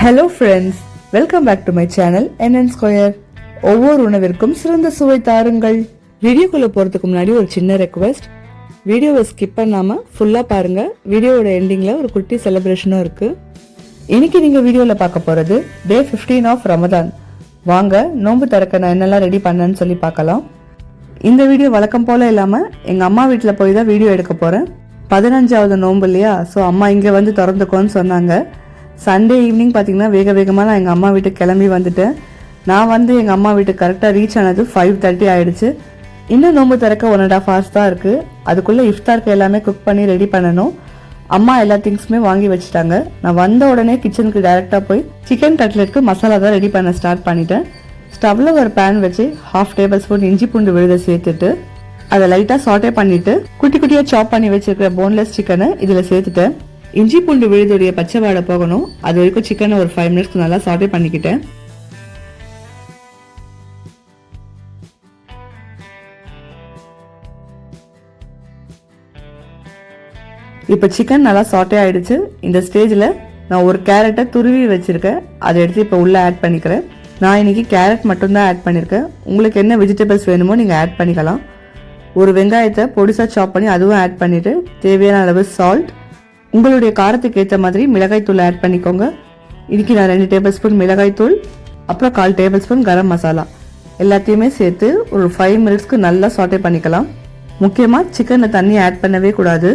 Hello friends, welcome back to my channel NN square. ஒவ்வொரு உணவிற்கும் சிறந்த சுவை தாருங்கள். வீடியோக்குள்ள போறதுக்கு முன்னாடி ஒரு சின்ன ரெக்வெஸ்ட், வீடியோவை ஸ்கிப் பண்ணாம ஃபுல்லா பாருங்க. வீடியோவோட எண்டிங்ல ஒரு குட்டி செலிப்ரேஷனும் இருக்கு. இன்னைக்கு நீங்க வீடியோல பார்க்க போறது டே 15 ஆஃப் ரமதான். வாங்க நோன்பு திறக்க நான் என்னெல்லாம் ரெடி பண்ணேன்னு சொல்லி பார்க்கலாம். இந்த வீடியோ வழக்கம் போல இல்லாம எங்க அம்மா வீட்டில் போய் தான் வீடியோ எடுக்க போறேன். 15வது நோன்பு இல்லையா, ஸோ அம்மா இங்கே வந்து திறந்துக்கோன்னு சொன்னாங்க. சண்டே ஈவினிங் பார்த்தீங்கன்னா வேகமாக நான் எங்கள் அம்மா வீட்டுக்கு கிளம்பி வந்துட்டேன். நான் வந்து எங்கள் அம்மா வீட்டுக்கு கரெக்டாக ரீச் ஆனது 5:30 ஆகிடுச்சு. இன்னும் நோன்பு திறக்க 1.5 hours தான் இருக்குது. அதுக்குள்ளே இஃப்தாருக்கு எல்லாமே குக் பண்ணி ரெடி பண்ணணும். அம்மா எல்லா திங்ஸுமே வாங்கி வச்சுட்டாங்க. நான் வந்த உடனே கிச்சனுக்கு டைரெக்டாக போய் சிக்கன் கட்லெட்க்கு மசாலா தான் ரெடி பண்ண ஸ்டார்ட் பண்ணிட்டேன். ஸ்டவ்வில் ஒரு பேன் வச்சு 1/2 tablespoon இஞ்சி பூண்டு விழுதை சேர்த்துட்டு அதை லைட்டாக சாட்டே பண்ணிவிட்டு குட்டி குட்டியாக சாப் பண்ணி வச்சுருக்கிற போன்லெஸ் சிக்கனை இதில் சேர்த்துட்டேன். இஞ்சி பூண்டு விழுதுடைய பச்சை வாடை போகணும். அது வரைக்கும் சிக்கனை ஒரு 5 minutes நல்லா சாட்டே பண்ணிக்கிட்டேன். இப்போ சிக்கன் நல்லா சாட்டே ஆயிடுச்சு. இந்த ஸ்டேஜில் நான் ஒரு கேரட்டை துருவி வச்சிருக்கேன். அதை எடுத்து இப்போ உள்ளே ஆட் பண்ணிக்கிறேன். நான் இன்னைக்கு கேரட் மட்டும்தான் ஆட் பண்ணியிருக்கேன். உங்களுக்கு என்ன வெஜிடபிள்ஸ் வேணுமோ நீங்கள் ஆட் பண்ணிக்கலாம். ஒரு வெங்காயத்தை பொடிசாக சாப் பண்ணி அதுவும் ஆட் பண்ணிவிட்டு தேவையான அளவு சால்ட், உங்களுடைய காரத்துக்கு ஏற்ற மாதிரி மிளகாய் தூள் ஆட் பண்ணிக்கோங்க. இன்னைக்கு நான் 2 tablespoon மிளகாய் தூள், அப்புறம் 1/4 tablespoon கரம் மசாலா எல்லாத்தையுமே சேர்த்து ஒரு 5 minutesக்கு நல்லா சாட்டே பண்ணிக்கலாம். முக்கியமாக சிக்கனில் தண்ணி ஆட் பண்ணவே கூடாது.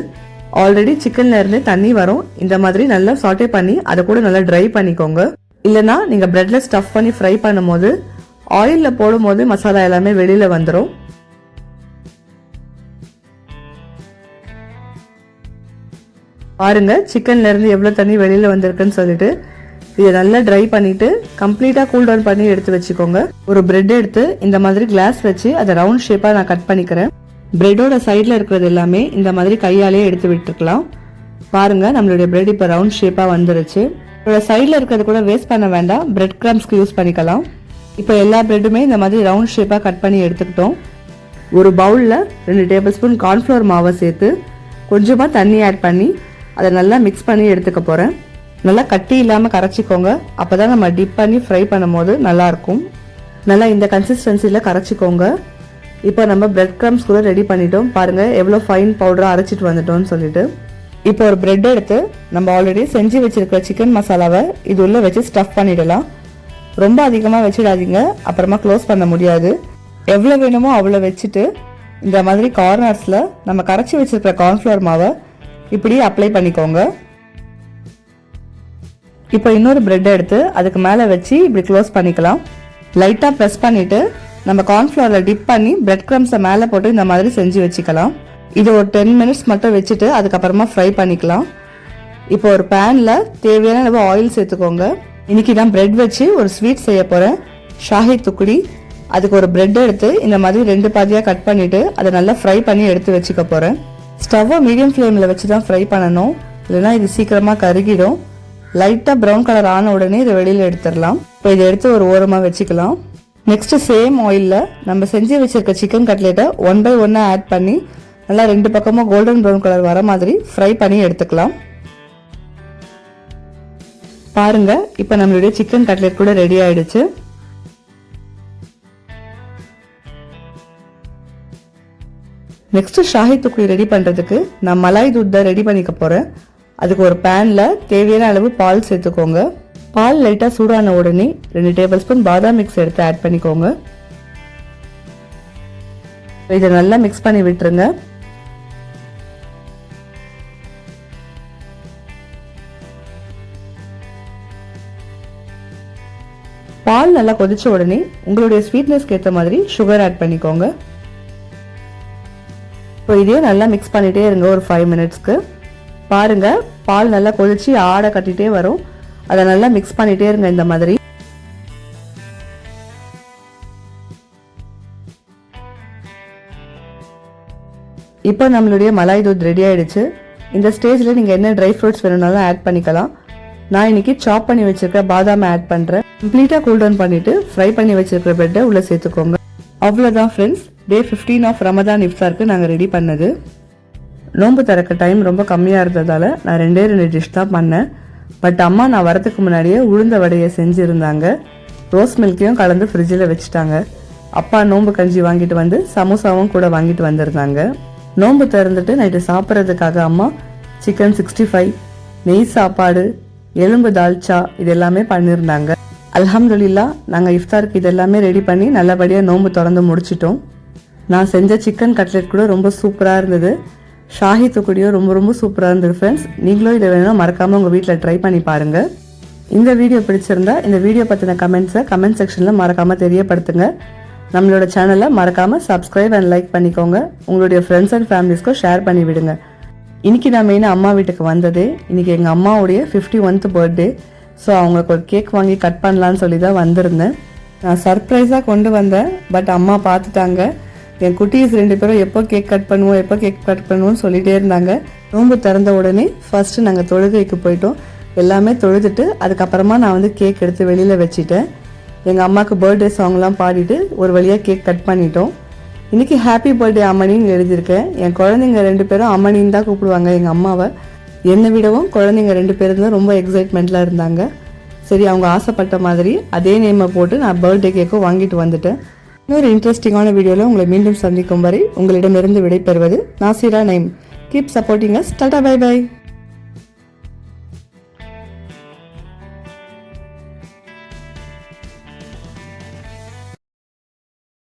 ஆல்ரெடி சிக்கன்ல இருந்து தண்ணி வரும். இந்த மாதிரி நல்லா சாட்டே பண்ணி அதை கூட நல்லா ட்ரை பண்ணிக்கோங்க. இல்லைனா நீங்கள் பிரெட்ல ஸ்டஃப் பண்ணி ஃப்ரை பண்ணும்போது ஆயிலில் போடும்போது மசாலா எல்லாமே வெளியில் வந்துடும். பாருங்க சிக்கன்ல இருந்து எவ்வளவு தண்ணி வெளியில வந்திருக்குன்னு சொல்லிட்டு இதை நல்லா ட்ரை பண்ணிட்டு கம்ப்ளீட்டா கூல் டவுன் பண்ணி எடுத்து வச்சுக்கோங்க. ஒரு பிரெட் எடுத்து இந்த மாதிரி கிளாஸ் வச்சு அதை ரவுண்ட் ஷேப்பா நான் கட் பண்ணிக்கிறேன். பிரெட்டோட சைட்ல இருக்கிறது எல்லாமே இந்த மாதிரி கையாலேயே எடுத்து விட்டுருக்கலாம். பாருங்க நம்மளுடைய பிரெட் இப்போ ரவுண்ட் ஷேப்பா வந்துருச்சு. சைட்ல இருக்கிறது கூட வேஸ்ட் பண்ண வேண்டாம், பிரெட் கிரம்ஸ்க்கு யூஸ் பண்ணிக்கலாம். இப்போ எல்லா பிரெட்டுமே இந்த மாதிரி ரவுண்ட் ஷேப்பா கட் பண்ணி எடுத்துக்கிட்டோம். ஒரு பவுல்ல 2 tablespoon கார்ன்ஃப்ளவர் மாவை சேர்த்து கொஞ்சமா தண்ணி ஆட் பண்ணி அதை நல்லா மிக்ஸ் பண்ணி எடுத்துக்க போகிறேன். நல்லா கட்டி இல்லாமல் கரைச்சிக்கோங்க. அப்போ தான் நம்ம டிப் பண்ணி ஃப்ரை பண்ணும் போது நல்லாயிருக்கும். நல்லா இந்த கன்சிஸ்டன்சியில் கரைச்சிக்கோங்க. இப்போ நம்ம பிரெட் கிரம்ஸ் கூட ரெடி பண்ணிட்டோம். பாருங்கள் எவ்வளோ ஃபைன் பவுடராக அரைச்சிட்டு வந்துட்டோம்னு சொல்லிட்டு. இப்போ ஒரு பிரெட் எடுத்து நம்ம ஆல்ரெடி செஞ்சு வச்சிருக்கிற சிக்கன் மசாலாவை இது உள்ளே வச்சு ஸ்டஃப் பண்ணிடலாம். ரொம்ப அதிகமாக வச்சிடாதீங்க, அப்புறமா க்ளோஸ் பண்ண முடியாது. எவ்வளோ வேணுமோ அவ்வளோ வச்சுட்டு இந்த மாதிரி கார்னர்ஸில் நம்ம கரைச்சி வச்சிருக்கிற கார்ன்ஃப்ளவர் மாவை இப்படி அப்ளை பண்ணிக்கோங்க. இப்போ இன்னொரு பிரெட் எடுத்து அதுக்கு மேலே வச்சு இப்படி க்ளோஸ் பண்ணிக்கலாம். லைட்டாக ப்ரெஸ் பண்ணிட்டு நம்ம கார்ன்ஃப்ளவரில் டிப் பண்ணி பிரெட் கிரம்ஸை மேலே போட்டு இந்த மாதிரி செஞ்சு வச்சுக்கலாம். இது ஒரு 10 minutes மட்டும் வச்சுட்டு அதுக்கப்புறமா ஃப்ரை பண்ணிக்கலாம். இப்போ ஒரு பேனில் தேவையான அளவு ஆயில் சேர்த்துக்கோங்க. இன்னைக்கு நான் பிரெட் வச்சு ஒரு ஸ்வீட் செய்ய போகிறேன், ஷாஹி துக்குடி. அதுக்கு ஒரு பிரெட் எடுத்து இந்த மாதிரி 2 பாதியாக கட் பண்ணிட்டு அதை நல்லா ஃப்ரை பண்ணி எடுத்து வச்சுக்க போகிறேன். ஸ்டவ்வை மீடியம் ஃப்ளேமில் வச்சு தான் ஃப்ரை பண்ணணும், இல்லைனா இது சீக்கிரமாக கருகிடும். லைட்டாக ப்ரௌன் கலர் ஆன உடனே இதை வெளியில் எடுத்துடலாம். இப்போ இதை எடுத்து ஒரு ஓரமாக வச்சுக்கலாம். நெக்ஸ்ட்டு சேம் ஆயிலில் நம்ம செஞ்சு வச்சிருக்க சிக்கன் கட்லெட்டை 1 by 1 ஆட் பண்ணி நல்லா 2 பக்கமும் கோல்டன் ப்ரௌன் கலர் வர மாதிரி ஃப்ரை பண்ணி எடுத்துக்கலாம். பாருங்க இப்போ நம்மளுடைய சிக்கன் கட்லெட் கூட ரெடி ஆயிடுச்சு. நெக்ஸ்ட் ஷாஹி துக்குடி ரெடி பண்ணுறதுக்கு நான் மலாய் தூத் தான் ரெடி பண்ணிக்க போகிறேன். அதுக்கு ஒரு பேனில் தேவையான அளவு பால் சேர்த்துக்கோங்க. பால் லைட்டாக சூடான உடனே 2 tablespoon பாதாம் மிக்ஸ் எடுத்து ஆட் பண்ணிக்கோங்க. இதை நல்லா மிக்ஸ் பண்ணி விட்டுருங்க. பால் நல்லா கொதிச்ச உடனே உங்களுடைய ஸ்வீட்னஸ்க்கு ஏற்ற மாதிரி சுகர் ஆட் பண்ணிக்கோங்க. இப்போ இதையும் நல்லா மிக்ஸ் பண்ணிட்டே இருங்க ஒரு 5 minutesக்கு. பாருங்க பால் நல்லா கொதிச்சு ஆடை கட்டிட்டே வரும். அதை நல்லா மிக்ஸ் பண்ணிட்டே இருங்க இந்த மாதிரி. இப்போ நம்மளுடைய மலாய் தூத் ரெடி ஆயிடுச்சு. இந்த ஸ்டேஜில் நீங்கள் என்ன ட்ரை ஃப்ரூட்ஸ் வேணும்னாலும் ஆட் பண்ணிக்கலாம். நான் இன்னைக்கு சாப் பண்ணி வச்சிருக்க பாதாம் ஆட் பண்ணுறேன். கம்ப்ளீட்டாக கூல் டவுன் பண்ணிட்டு ஃப்ரை பண்ணி வச்சிருக்கிற பிரெட்டை உள்ளே சேர்த்துக்கோங்க. அவ்வளோதான் ஃப்ரெண்ட்ஸ், டே 15 ஆஃப் ரமதான் இஃப்தாருக்கு நாங்கள் ரெடி பண்ணது. நோன்பு திறக்க டைம் ரொம்ப கம்மியாக இருந்ததால் நான் 2 டிஷ் தான் பண்ணேன். பட் அம்மா நான் வரதுக்கு முன்னாடியே உளுந்த வடையை செஞ்சுருந்தாங்க. ரோஸ் மில்க்கையும் கலந்து ஃப்ரிட்ஜில் வச்சுட்டாங்க. அப்பா நோம்பு கஞ்சி வாங்கிட்டு வந்து சமோசாவும் கூட வாங்கிட்டு வந்திருந்தாங்க. நோம்பு திறந்துட்டு நைட்டு சாப்பிட்றதுக்காக அம்மா சிக்கன் 65, நெய் சாப்பாடு, எலும்பு தால்ச்சா இது எல்லாமே பண்ணியிருந்தாங்க. அல்ஹம்துலில்லாஹ் நாங்கள் இஃப்தாருக்கு இதெல்லாமே ரெடி பண்ணி நல்லபடியாக நோம்பு திறந்து முடிச்சிட்டோம். நான் செஞ்ச சிக்கன் கட்லெட் கூட ரொம்ப சூப்பராக இருந்தது. ஷாஹி தொக்குடியோ ரொம்ப ரொம்ப சூப்பராக இருந்தது ஃப்ரெண்ட்ஸ். நீங்களும் இதை வேணும்னா மறக்காமல் உங்கள் வீட்டில் ட்ரை பண்ணி பாருங்கள். இந்த வீடியோ பிடிச்சிருந்தா இந்த வீடியோ பற்றின கமெண்ட்ஸை கமெண்ட் செக்ஷனில் மறக்காமல் தெரியப்படுத்துங்க. நம்மளோட சேனலை மறக்காமல் சப்ஸ்கிரைப் அண்ட் லைக் பண்ணிக்கோங்க. உங்களுடைய ஃப்ரெண்ட்ஸ் அண்ட் ஃபேமிலிஸ்க்கும் ஷேர் பண்ணி விடுங்க. இன்றைக்கி நான் மெயினாக அம்மா வீட்டுக்கு வந்ததே இன்றைக்கி எங்கள் அம்மாவுடைய 51th பர்த்டே. ஸோ அவங்களுக்கு ஒரு கேக் வாங்கி கட் பண்ணலான்னு சொல்லி தான் வந்திருந்தேன். நான் சர்ப்ரைஸாக கொண்டு வந்தேன். பட் அம்மா பார்த்துட்டாங்க. என் குட்டீஸ் 2 பேரும் எப்போ கேக் கட் பண்ணுவோம்னு சொல்லிகிட்டே இருந்தாங்க. நோம்பு திறந்த உடனே ஃபஸ்ட்டு நாங்கள் தொழுகைக்கு போயிட்டோம். எல்லாமே தொழுதுட்டு அதுக்கப்புறமா நான் வந்து கேக் எடுத்து வெளியில் வச்சுட்டேன். எங்கள் அம்மாவுக்கு பர்த்டே சாங்லாம் பாடிட்டு ஒரு வழியாக கேக் கட் பண்ணிட்டோம். இன்றைக்கி ஹாப்பி பர்த்டே அம்மனின்னு எழுதியிருக்கேன். என் குழந்தைங்க 2 பேரும் அம்மனின்னு தான் கூப்பிடுவாங்க எங்கள் அம்மாவை. என்னை விடவும் குழந்தைங்க 2 பேரும் தான் ரொம்ப எக்ஸைட்மெண்ட்டில் இருந்தாங்க. சரி, அவங்க ஆசைப்பட்ட மாதிரி அதே நேமை போட்டு நான் பர்த்டே கேக்கும் வாங்கிட்டு வந்துட்டேன். இன்னொரு இன்ட்ரெஸ்டிங்கான வீடியோவில் உங்களை மீண்டும் சந்திக்கும் வரை உங்களிடமிருந்து விடைபெறுவது Nasira Naim. Keep supporting us. Tata, bye by.